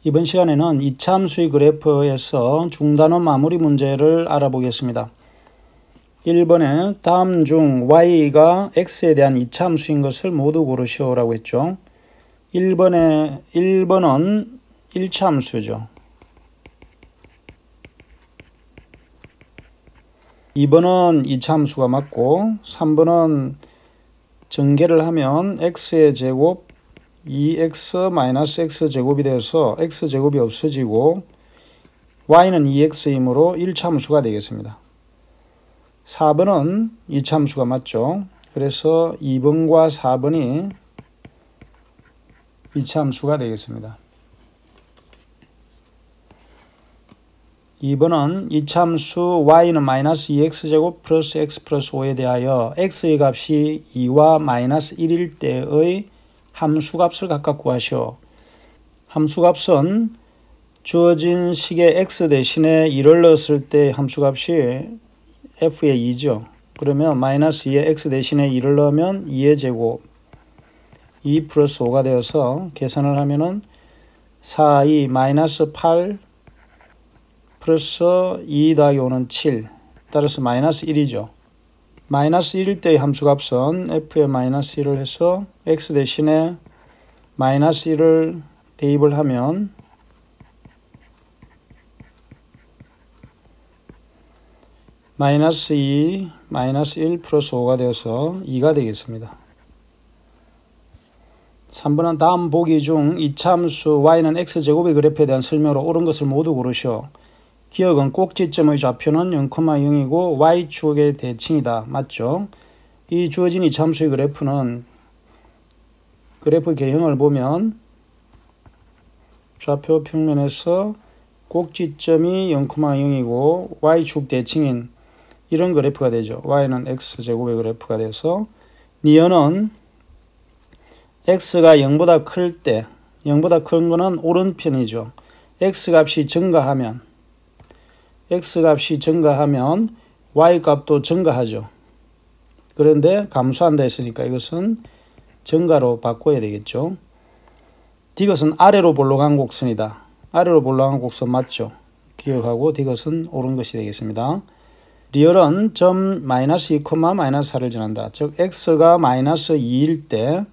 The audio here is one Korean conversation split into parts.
이번 시간에는 이차함수의 그래프에서 중단원 마무리 문제를 알아보겠습니다. 1번에 다음 중 y가 x에 대한 이차함수인 것을 모두 고르시오라고 했죠. 1번은 1차함수죠. 2번은 이차함수가 맞고 3번은 전개를 하면 x의 제곱 2x - x제곱이 되어서 x제곱이 없어지고 y는 2x이므로 1차함수가 되겠습니다. 4번은 2차함수가 맞죠. 그래서 2번과 4번이 2차함수가 되겠습니다. 2번은 이차함수 y는 -2x제곱 플러스 x 플러스 5에 대하여 x의 값이 2와 -1일 때의 함수값을 각각 구하시오. 함수값은 주어진 식의 x 대신에 2를 넣었을 때 함수값이 f의 2죠. 그러면 -2에 x 대신에 2를 넣으면 2의 제곱 2 플러스 5가 되어서 계산을 하면은 4, 2, -8 플러스 2 더하기 5는 7 따라서 -1이죠. -1일 때의 함수값은 f의 -1을 해서 x 대신에 -1을 대입을 하면 -2, -1 플러스 5가 되어서 2가 되겠습니다. 3번은 다음 보기 중 이차함수 y는 x제곱의 그래프에 대한 설명으로 옳은 것을 모두 고르시오. 기억은 꼭지점의 좌표는 0,0이고 y축의 대칭이다. 맞죠? 이 주어진 이차함수의 그래프는 그래프 개형을 보면 좌표 평면에서 꼭지점이 0,0이고 y축 대칭인 이런 그래프가 되죠. y는 x제곱의 그래프가 돼서 니은은 x가 0보다 클 때 0보다 큰 거는 오른편이죠. x값이 증가하면 y값도 증가하죠. 그런데 감소한다 했으니까 이것은 증가로 바꿔야 되겠죠. 디귿은 아래로 볼록한 곡선이다. 아래로 볼록한 곡선 맞죠? 기억하고 디귿은 옳은 것이 되겠습니다. 리얼은 점 -2, -4를 지난다. 즉 x가 -2일 때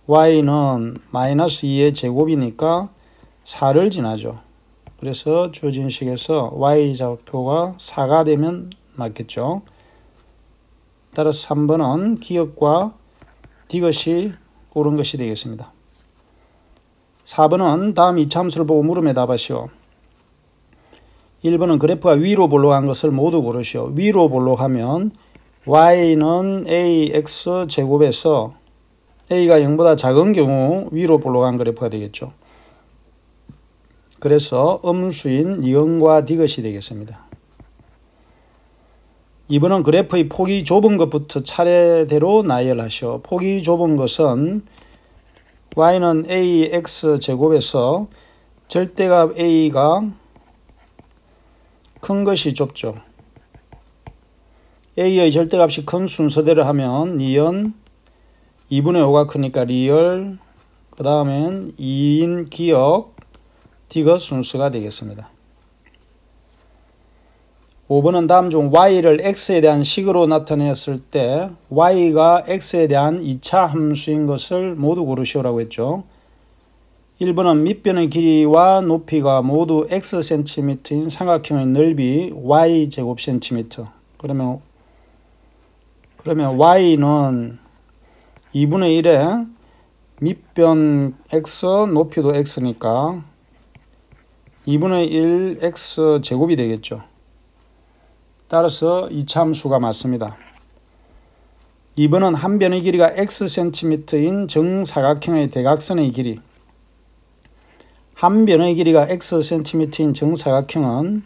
y는 -2의 제곱이니까 4를 지나죠. 그래서 주어진 식에서 y좌표가 4가 되면 맞겠죠. 따라서 3번은 기억과 디귿이 옳은 것이 되겠습니다. 4번은 다음 이차함수를 보고 물음에 답하시오. 1번은 그래프가 위로 볼록한 것을 모두 고르시오. 위로 볼록하면 y는 ax제곱에서 a가 0보다 작은 경우 위로 볼록한 그래프가 되겠죠. 그래서 음수인 니은과 디귿이 되겠습니다. 2번은 그래프의 폭이 좁은 것부터 차례대로 나열하시오. 폭이 좁은 것은 y는 ax제곱에서 절대값 a가 큰 것이 좁죠. a의 절대값이 큰 순서대로 하면 니은 2분의 5가 크니까 리얼 그 다음엔 2인 기억 디귿 순서가 되겠습니다. 5번은 다음 중 y를 x에 대한 식으로 나타냈을 때 y가 x에 대한 2차 함수인 것을 모두 고르시오라고 했죠. 1번은 밑변의 길이와 높이가 모두 xcm인 삼각형의 넓이 y제곱cm. 그러면 y는 2분의 1에 밑변 x, 높이도 x니까 2분의 1 x제곱이 되겠죠. 따라서 이차함수가 맞습니다. 2번은 한 변의 길이가 xcm인 정사각형의 대각선의 길이. 한 변의 길이가 xcm인 정사각형은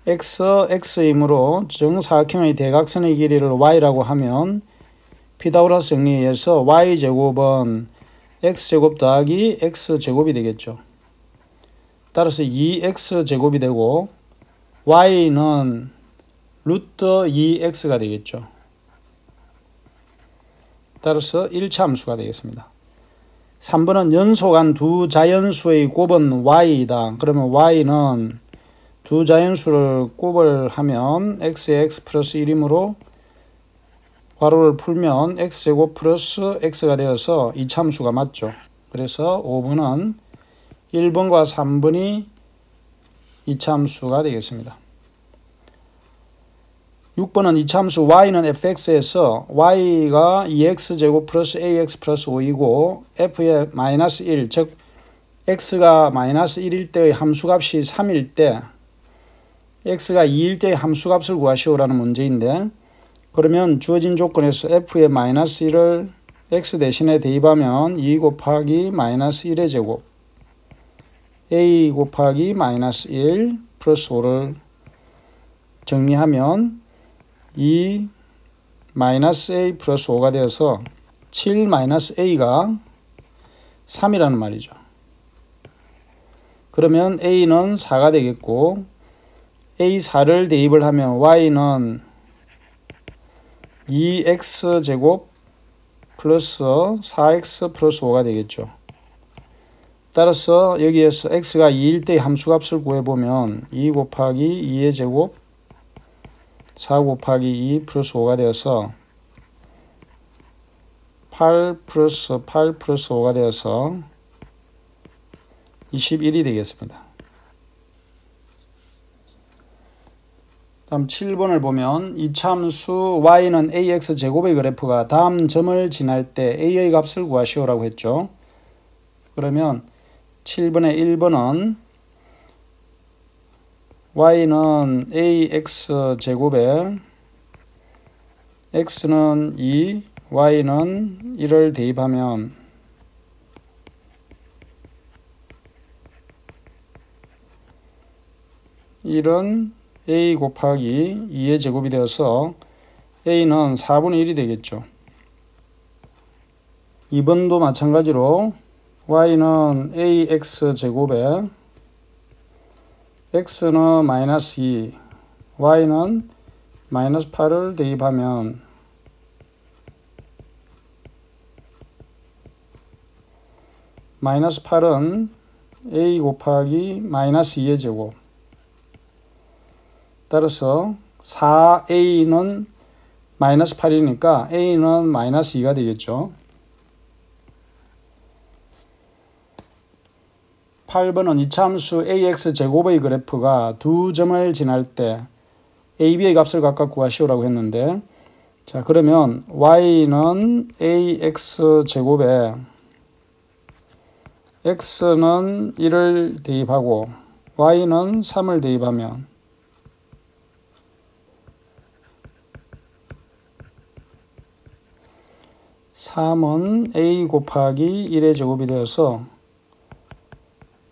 x이므로 정사각형의 대각선의 길이를 y라고 하면 피타고라스 정리에 의해서 y제곱은 x제곱 더하기 x제곱이 되겠죠. 따라서 2x제곱이 되고 y는 루트 2x가 되겠죠. 따라서 1차 함수가 되겠습니다. 3번은 연속한 두 자연수의 곱은 y이다. 그러면 y는 두 자연수를 곱을 하면 x에 x 플러스 1이므로 괄호를 풀면 x제곱 플러스 x가 되어서 이참수가 맞죠. 그래서 5번은 1번과 3번이 이참수가 되겠습니다. 6번은 이참수 y는 fx에서 y가 2x제곱 플러스 ax 플러스 5이고 f의 마이너스 1, 즉 x가 마이너스 1일 때의 함수값이 3일 때 x가 2일 때의 함수값을 구하시오라는 문제인데, 그러면 주어진 조건에서 f의 마이너스 1을 x 대신에 대입하면 2 곱하기 마이너스 1의 제곱 a 곱하기 마이너스 1 플러스 5를 정리하면 2 마이너스 a 플러스 5가 되어서 7 마이너스 a가 3이라는 말이죠. 그러면 a는 4가 되겠고 a4를 대입을 하면 y는 2x제곱 플러스 4x 플러스 5가 되겠죠. 따라서 여기에서 x가 2일 때의 함수값을 구해보면 2 곱하기 2의 제곱 4 곱하기 2 플러스 5가 되어서 8 플러스 8 플러스 5가 되어서 21이 되겠습니다. 다음 7번을 보면 이참수 y는 ax 제곱의 그래프가 다음 점을 지날 때 a의 값을 구하시오라고 했죠. 그러면 7번의 1번은 y는 ax 제곱에 x는 2, y는 1을 대입하면 (1은) a 곱하기 2의 제곱이 되어서 a는 4분의 1이 되겠죠. 2번도 마찬가지로 y는 ax 제곱에 x는 마이너스 2, y는 마이너스 8을 대입하면 마이너스 8은 a 곱하기 마이너스 2의 제곱, 따라서 4a는 마이너스 8이니까 a는 마이너스 2가 되겠죠. 8번은 이참수 ax 제곱의 그래프가 두 점을 지날 때 ab의 값을 각각 구하시오라고 했는데, 자 그러면 y는 ax 제곱에 x는 1을 대입하고 y는 3을 대입하면 (3은) a 곱하기 1의 제곱이 되어서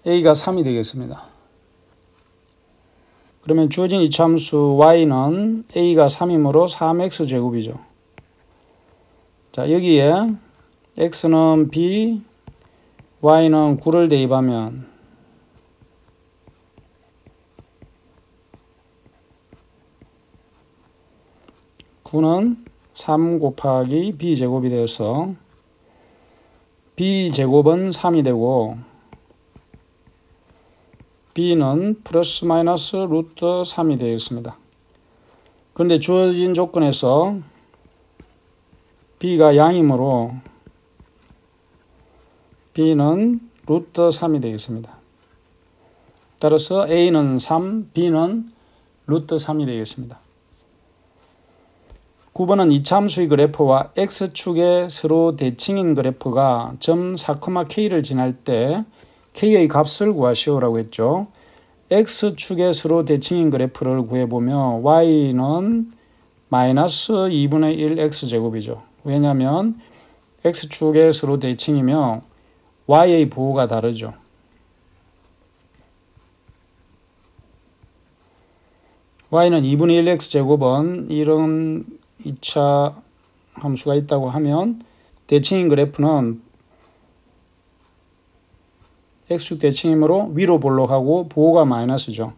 a가 3이 되겠습니다. 그러면 주어진 이참수 y는 a가 3이므로 3x 제곱이죠. 자 여기에 x는 b, y는 9를 대입하면 (9는) 3 곱하기 b제곱이 되어서 b제곱은 3이 되고 b는 플러스 마이너스 루트 3이 되겠습니다. 그런데 주어진 조건에서 b가 양이므로 b는 루트 3이 되겠습니다. 따라서 a는 3, b는 루트 3이 되겠습니다. 9번은 이참수의 그래프와 x축의 서로 대칭인 그래프가 점 4,k를 지날 때 k의 값을 구하시오라고 했죠. x축의 서로 대칭인 그래프를 구해보면 y는 마이너스 2분의 1 x제곱이죠. 왜냐하면 x축의 서로 대칭이면 y의 부호가 다르죠. y는 2분의 1 x제곱은 이런 2차 함수가 있다고 하면 대칭인 그래프는 x축 대칭이므로 위로 볼록하고 부호가 마이너스죠.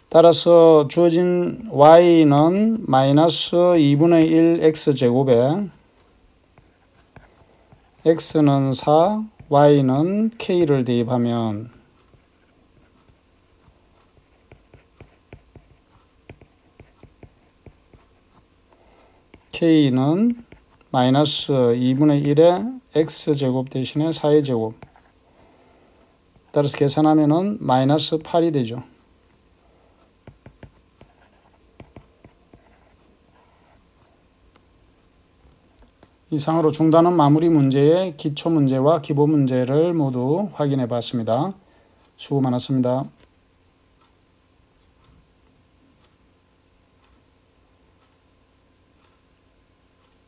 따라서 주어진 y는 마이너스 2분의 1 x제곱에 x는 4, y는 k를 대입하면 k는 마이너스 2분의 1의 x제곱 대신에 4의 제곱. 따라서 계산하면은 마이너스 8이 되죠. 이상으로 중단원 마무리 문제의 기초 문제와 기본 문제를 모두 확인해 봤습니다. 수고 많았습니다.